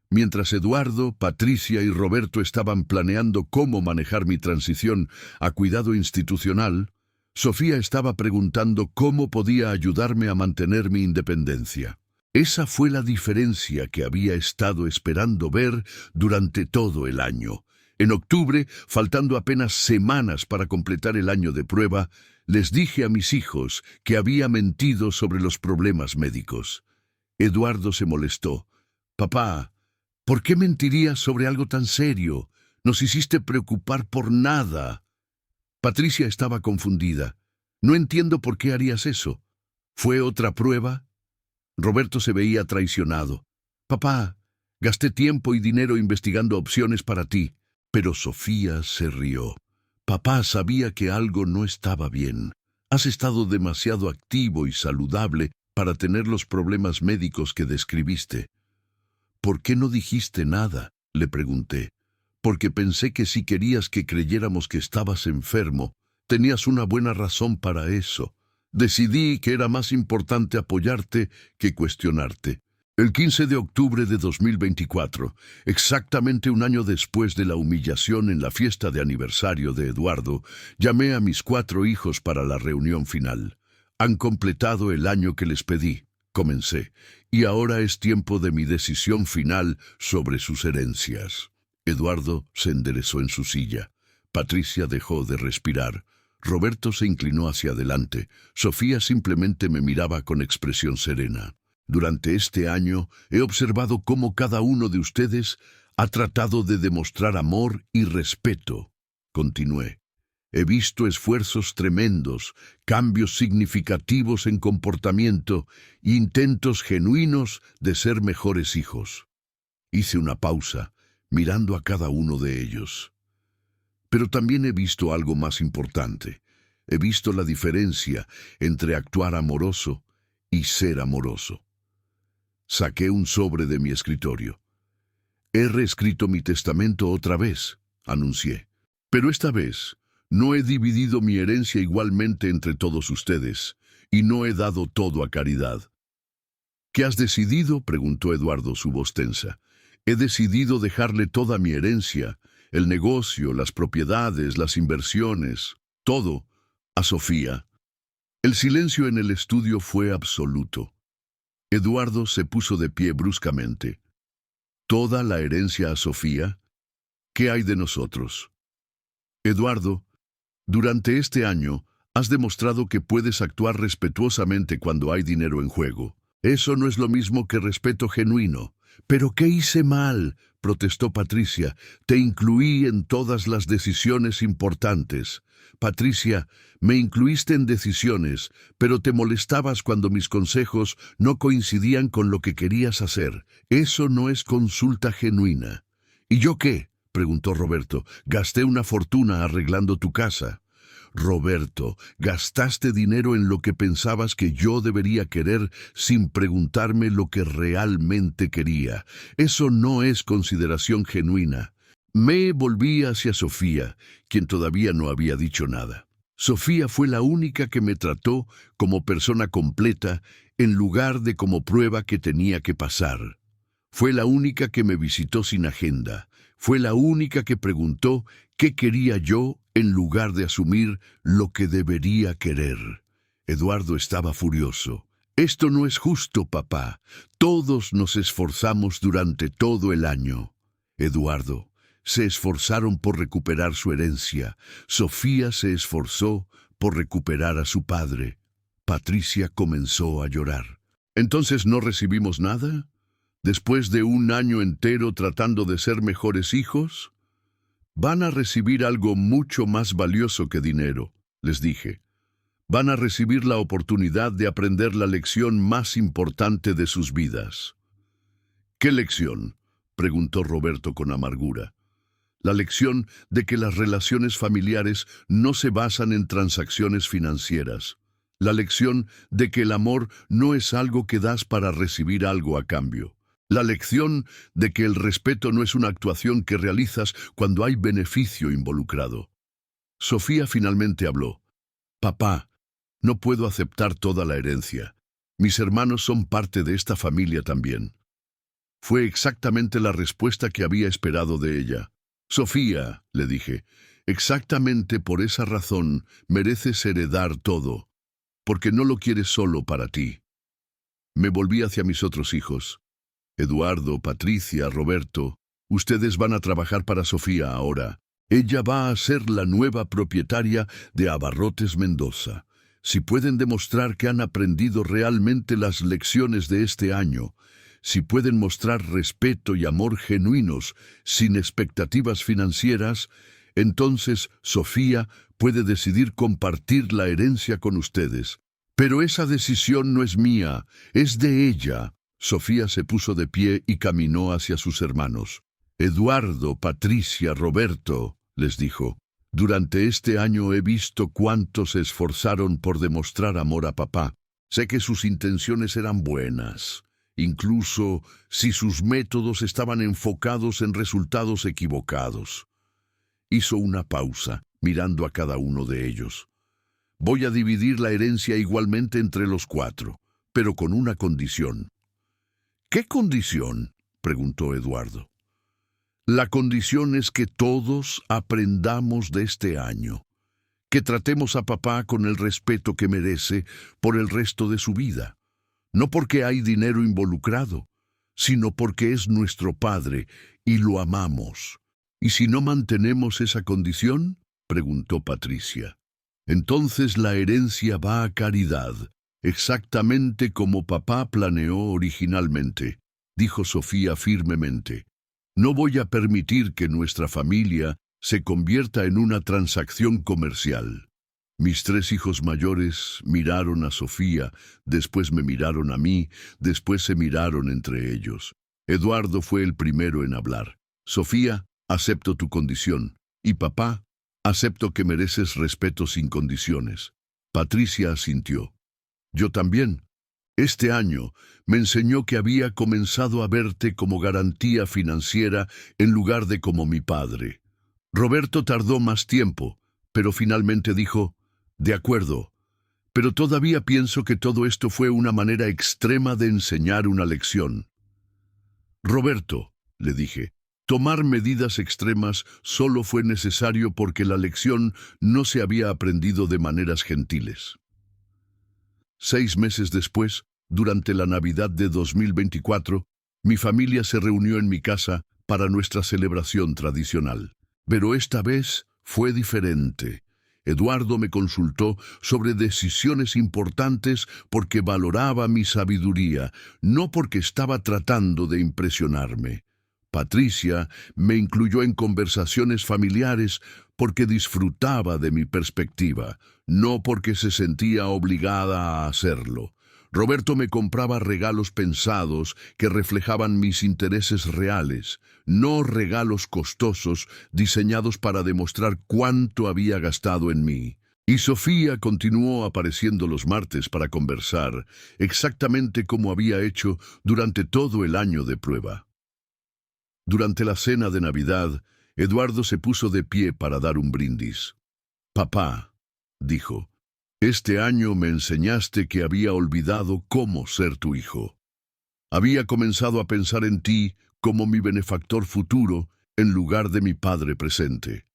Mientras Eduardo, Patricia y Roberto estaban planeando cómo manejar mi transición a cuidado institucional, Sofía estaba preguntando cómo podía ayudarme a mantener mi independencia. Esa fue la diferencia que había estado esperando ver durante todo el año. En octubre, faltando apenas semanas para completar el año de prueba, les dije a mis hijos que había mentido sobre los problemas médicos. Eduardo se molestó. Papá, ¿por qué mentirías sobre algo tan serio? Nos hiciste preocupar por nada. Patricia estaba confundida. No entiendo por qué harías eso. ¿Fue otra prueba? Roberto se veía traicionado. Papá, gasté tiempo y dinero investigando opciones para ti. Pero Sofía se rió. Papá sabía que algo no estaba bien. Has estado demasiado activo y saludable para tener los problemas médicos que describiste. ¿Por qué no dijiste nada?, le pregunté. Porque pensé que si querías que creyéramos que estabas enfermo, tenías una buena razón para eso. Decidí que era más importante apoyarte que cuestionarte. El 15 de octubre de 2024, exactamente un año después de la humillación en la fiesta de aniversario de Eduardo, llamé a mis 4 hijos para la reunión final. Han completado el año que les pedí, comencé, y ahora es tiempo de mi decisión final sobre sus herencias. Eduardo se enderezó en su silla. Patricia dejó de respirar. Roberto se inclinó hacia adelante. Sofía simplemente me miraba con expresión serena. Durante este año he observado cómo cada uno de ustedes ha tratado de demostrar amor y respeto. Continué. He visto esfuerzos tremendos, cambios significativos en comportamiento e intentos genuinos de ser mejores hijos. Hice una pausa, mirando a cada uno de ellos. Pero también he visto algo más importante. He visto la diferencia entre actuar amoroso y ser amoroso. Saqué un sobre de mi escritorio. He reescrito mi testamento otra vez, anuncié. Pero esta vez no he dividido mi herencia igualmente entre todos ustedes, y no he dado todo a caridad. ¿Qué has decidido?, preguntó Eduardo, su voz tensa. He decidido dejarle toda mi herencia, el negocio, las propiedades, las inversiones, todo, a Sofía. El silencio en el estudio fue absoluto. Eduardo se puso de pie bruscamente. ¿Toda la herencia a Sofía? ¿Qué hay de nosotros? Eduardo, durante este año has demostrado que puedes actuar respetuosamente cuando hay dinero en juego. Eso no es lo mismo que respeto genuino. ¿Pero qué hice mal?, protestó Patricia. Te incluí en todas las decisiones importantes. Patricia, me incluiste en decisiones, pero te molestabas cuando mis consejos no coincidían con lo que querías hacer. Eso no es consulta genuina. ¿Y yo qué?, preguntó Roberto. Gasté una fortuna arreglando tu casa. Roberto, gastaste dinero en lo que pensabas que yo debería querer sin preguntarme lo que realmente quería. Eso no es consideración genuina. Me volví hacia Sofía, quien todavía no había dicho nada. Sofía fue la única que me trató como persona completa en lugar de como prueba que tenía que pasar. Fue la única que me visitó sin agenda. Fue la única que preguntó qué quería yo en lugar de asumir lo que debería querer. Eduardo estaba furioso. Esto no es justo, papá. Todos nos esforzamos durante todo el año. Eduardo, se esforzaron por recuperar su herencia. Sofía se esforzó por recuperar a su padre. Patricia comenzó a llorar. ¿Entonces no recibimos nada? ¿Después de un año entero tratando de ser mejores hijos? Van a recibir algo mucho más valioso que dinero, les dije. Van a recibir la oportunidad de aprender la lección más importante de sus vidas. ¿Qué lección?, preguntó Roberto con amargura. La lección de que las relaciones familiares no se basan en transacciones financieras. La lección de que el amor no es algo que das para recibir algo a cambio. La lección de que el respeto no es una actuación que realizas cuando hay beneficio involucrado. Sofía finalmente habló. Papá, no puedo aceptar toda la herencia. Mis hermanos son parte de esta familia también. Fue exactamente la respuesta que había esperado de ella. Sofía, le dije, exactamente por esa razón mereces heredar todo, porque no lo quieres solo para ti. Me volví hacia mis otros hijos. Eduardo, Patricia, Roberto, ustedes van a trabajar para Sofía ahora. Ella va a ser la nueva propietaria de Abarrotes Mendoza. Si pueden demostrar que han aprendido realmente las lecciones de este año, si pueden mostrar respeto y amor genuinos, sin expectativas financieras, entonces Sofía puede decidir compartir la herencia con ustedes. Pero esa decisión no es mía, es de ella. Sofía se puso de pie y caminó hacia sus hermanos. Eduardo, Patricia, Roberto, les dijo, durante este año he visto cuánto se esforzaron por demostrar amor a papá. Sé que sus intenciones eran buenas, incluso si sus métodos estaban enfocados en resultados equivocados. Hizo una pausa, mirando a cada uno de ellos. Voy a dividir la herencia igualmente entre los 4, pero con una condición. ¿Qué condición?, preguntó Eduardo. La condición es que todos aprendamos de este año, que tratemos a papá con el respeto que merece por el resto de su vida, no porque hay dinero involucrado, sino porque es nuestro padre y lo amamos. ¿Y si no mantenemos esa condición?, preguntó Patricia. Entonces la herencia va a caridad, exactamente como papá planeó originalmente, dijo Sofía firmemente. No voy a permitir que nuestra familia se convierta en una transacción comercial. Mis 3 hijos mayores miraron a Sofía, después me miraron a mí, después se miraron entre ellos. Eduardo fue el primero en hablar. Sofía, acepto tu condición. Y papá, acepto que mereces respeto sin condiciones. Patricia asintió. Yo también. Este año me enseñó que había comenzado a verte como garantía financiera en lugar de como mi padre. Roberto tardó más tiempo, pero finalmente dijo, de acuerdo, pero todavía pienso que todo esto fue una manera extrema de enseñar una lección. Roberto, le dije, tomar medidas extremas solo fue necesario porque la lección no se había aprendido de maneras gentiles. 6 meses después, durante la Navidad de 2024, mi familia se reunió en mi casa para nuestra celebración tradicional. Pero esta vez fue diferente. Eduardo me consultó sobre decisiones importantes porque valoraba mi sabiduría, no porque estaba tratando de impresionarme. Patricia me incluyó en conversaciones familiares porque disfrutaba de mi perspectiva, no porque se sentía obligada a hacerlo. Roberto me compraba regalos pensados que reflejaban mis intereses reales, no regalos costosos diseñados para demostrar cuánto había gastado en mí. Y Sofía continuó apareciendo los martes para conversar, exactamente como había hecho durante todo el año de prueba. Durante la cena de Navidad, Eduardo se puso de pie para dar un brindis. «Papá», dijo, «este año me enseñaste que había olvidado cómo ser tu hijo. Había comenzado a pensar en ti como mi benefactor futuro en lugar de mi padre presente.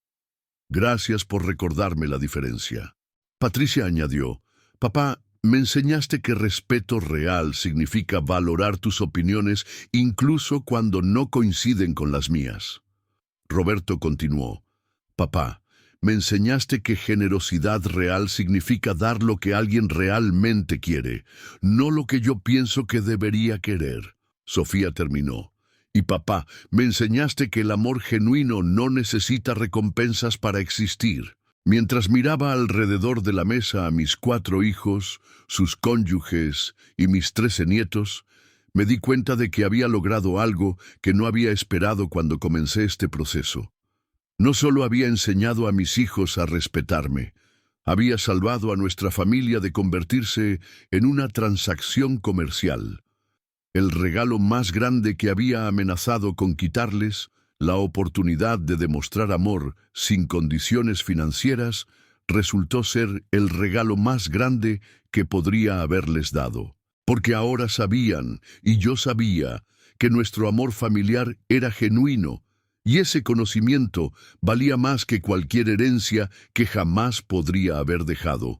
Gracias por recordarme la diferencia». Patricia añadió, «Papá, me enseñaste que respeto real significa valorar tus opiniones incluso cuando no coinciden con las mías». Roberto continuó, «Papá, me enseñaste que generosidad real significa dar lo que alguien realmente quiere, no lo que yo pienso que debería querer». Sofía terminó, «Y papá, me enseñaste que el amor genuino no necesita recompensas para existir». Mientras miraba alrededor de la mesa a mis 4 hijos, sus cónyuges y mis 13 nietos, me di cuenta de que había logrado algo que no había esperado cuando comencé este proceso. No solo había enseñado a mis hijos a respetarme, había salvado a nuestra familia de convertirse en una transacción comercial. El regalo más grande que había amenazado con quitarles, la oportunidad de demostrar amor sin condiciones financieras, resultó ser el regalo más grande que podría haberles dado. Porque ahora sabían, y yo sabía, que nuestro amor familiar era genuino, y ese conocimiento valía más que cualquier herencia que jamás podría haber dejado.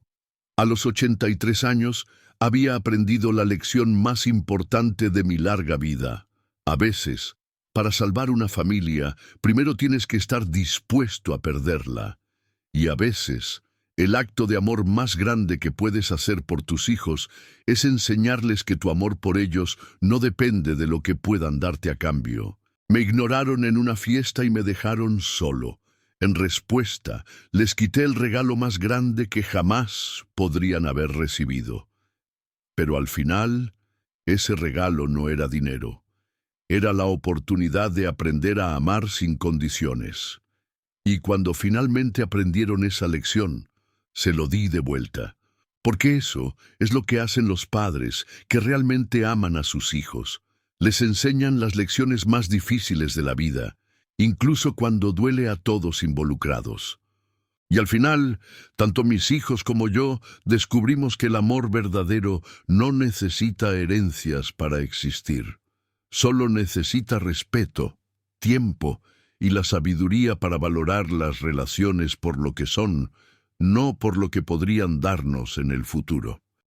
A los 83 años, había aprendido la lección más importante de mi larga vida. A veces, para salvar una familia, primero tienes que estar dispuesto a perderla. Y a veces, el acto de amor más grande que puedes hacer por tus hijos es enseñarles que tu amor por ellos no depende de lo que puedan darte a cambio. Me ignoraron en una fiesta y me dejaron solo. En respuesta, les quité el regalo más grande que jamás podrían haber recibido. Pero al final, ese regalo no era dinero. Era la oportunidad de aprender a amar sin condiciones. Y cuando finalmente aprendieron esa lección, se lo di de vuelta. Porque eso es lo que hacen los padres que realmente aman a sus hijos. Les enseñan las lecciones más difíciles de la vida, incluso cuando duele a todos involucrados. Y al final, tanto mis hijos como yo descubrimos que el amor verdadero no necesita herencias para existir. Solo necesita respeto, tiempo y la sabiduría para valorar las relaciones por lo que son, no por lo que podrían darnos en el futuro.